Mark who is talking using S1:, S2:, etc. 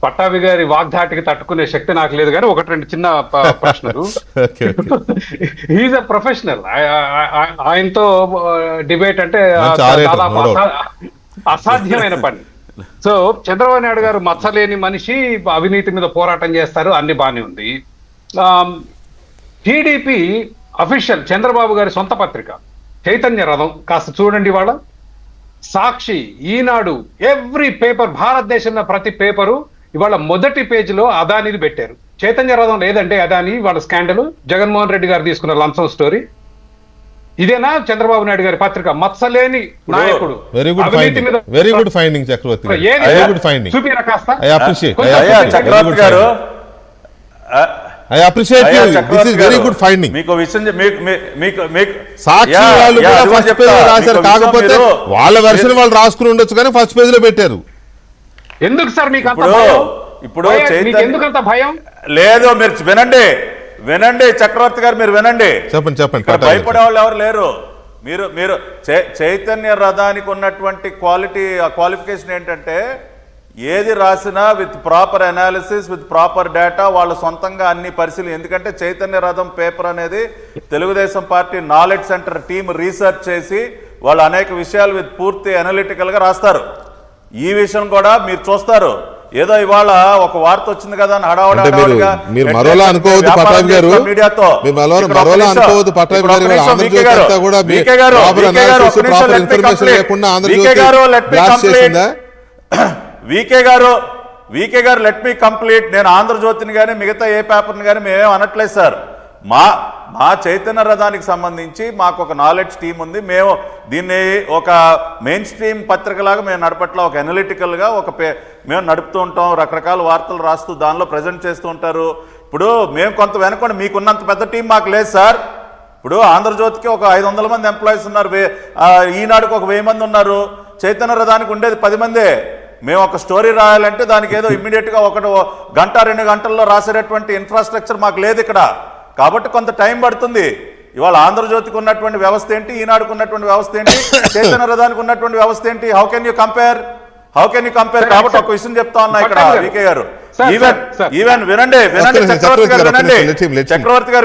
S1: పట్టాభి గారి వాగ్ధాటికి తట్టుకునే శక్తి నాకు లేదు, కానీ ఒకటి రెండు చిన్న ప్రశ్నలు. He's a professional. ఆయనతో డిబేట్ అంటే దాదాపు అసాధ్యమైన పని. సో చంద్రబాబు నాయుడు గారు మచ్చలేని మనిషి, అవినీతి మీద పోరాటం చేస్తారు, అన్ని బానే ఉంది. టీడీపీ అఫీషియల్ చంద్రబాబు గారి సొంత పత్రిక చైతన్య రథం కాస్త చూడండి. వాళ్ళ సాక్షి, ఈనాడు, ఎవ్రీ పేపర్, భారతదేశంలో ప్రతి పేపరు ఇవాళ మొదటి పేజీలో అదానిది పెట్టారు. చైతన్య రథం లేదంటే అదాని వాళ్ళ స్కాండల్, జగన్మోహన్ రెడ్డి గారు తీసుకున్న లంచం స్టోరీ. ఇదేనా చంద్రబాబు నాయుడు గారి పత్రిక? మత్సలేని నాయకుడు.
S2: వెరీ గుడ్ ఫైండింగ్ చక్రవర్తి.
S1: చూపిరా కాస్త.
S3: చక్రవర్తి గారు,
S2: I appreciate you. This is very good finding.
S3: మీకు విషయం
S2: సాక్షి వాళ్ళు కూడా ఫస్ట్ పేజ్ లో రాశారు, కాకపోతే వాళ్ళ వెర్షన్ వాళ్ళు రాసుకుని ఉండొచ్చు కానీ ఫస్ట్ పేజ్ లో పెట్టారు.
S1: ఎందుకు సార్ మీకు
S3: ఇప్పుడు
S1: ఎందుకంత భయం
S3: లేదు? మీరు వినండి చక్రవర్తి గారు, మీరు వినండి.
S2: చెప్పండి.
S3: భయపడే వాళ్ళు ఎవరు లేరు. మీరు చైతన్య రథానికి ఉన్నటువంటి క్వాలిఫికేషన్ ఏంటంటే, ఏది రాసినా with proper analysis, with proper data, వాళ్ళు సొంతంగా అన్ని పరిశీలి. ఎందుకంటే చైతన్య రథం పేపర్ అనేది Telugu Desam party knowledge centre team research చేసి వాళ్ళు అనేక విషయాలు విత్ పూర్తి అనలిటికల్ గా రాస్తారు. ఈ విషయం కూడా మీరు చూస్తారు. ఏదో ఇవాళ ఒక వార్త వచ్చింది కదా అని హడావుడిగా
S2: మీరు మరోలా అనుకోవద్దు పట్టాభి గారు,
S3: మీడియాతో
S2: మరోలా అనుకోవదు పట్టాభి గారు.
S3: వీకే గారు లెట్ మీ కంప్లీట్. నేను ఆంధ్రజ్యోతిని కానీ మిగతా ఏ పేపర్ని కానీ మేమేం అనట్లేదు సార్. మా చైతన్య రథానికి సంబంధించి మాకు ఒక నాలెడ్జ్ టీం ఉంది. మేము దీన్ని ఒక మెయిన్ స్ట్రీమ్ పత్రికలాగా మేము నడపట్లా, ఒక అనలిటికల్గా మేము నడుపుతూ ఉంటాం. రకరకాల వార్తలు రాస్తూ దానిలో ప్రజెంట్ చేస్తూ ఉంటారు. ఇప్పుడు మేము కొంత వెనకండి, మీకున్నంత పెద్ద టీం మాకు లేదు సార్. ఇప్పుడు ఆంధ్రజ్యోతికి ఒక 500 మంది ఎంప్లాయీస్ ఉన్నారు, ఈనాడుకి ఒక 1000 మంది ఉన్నారు. చైతన్య రథానికి ఉండేది 10 మందే. మేము ఒక స్టోరీ రాయాలంటే దానికి ఏదో ఇమ్మీడియట్గా 1 గంట 2 గంటల్లో రాసేటటువంటి ఇన్ఫ్రాస్ట్రక్చర్ మాకు లేదు ఇక్కడ. కాబట్టి కొంత టైం పడుతుంది. ఇవాళ ఆంధ్రజ్యోతికి ఉన్నటువంటి వ్యవస్థ ఏంటి, ఈనాడుకు ఉన్నటువంటి వ్యవస్థ ఏంటి, చైతన్య రథానికి ఉన్నటువంటి వ్యవస్థ ఏంటి? How can you compare? కాబట్టి ఒక విషయం చెప్తా ఉన్నా ఇక్కడ వీకే గారు. ఈవెన్ వినండి చక్రవర్తి గారు,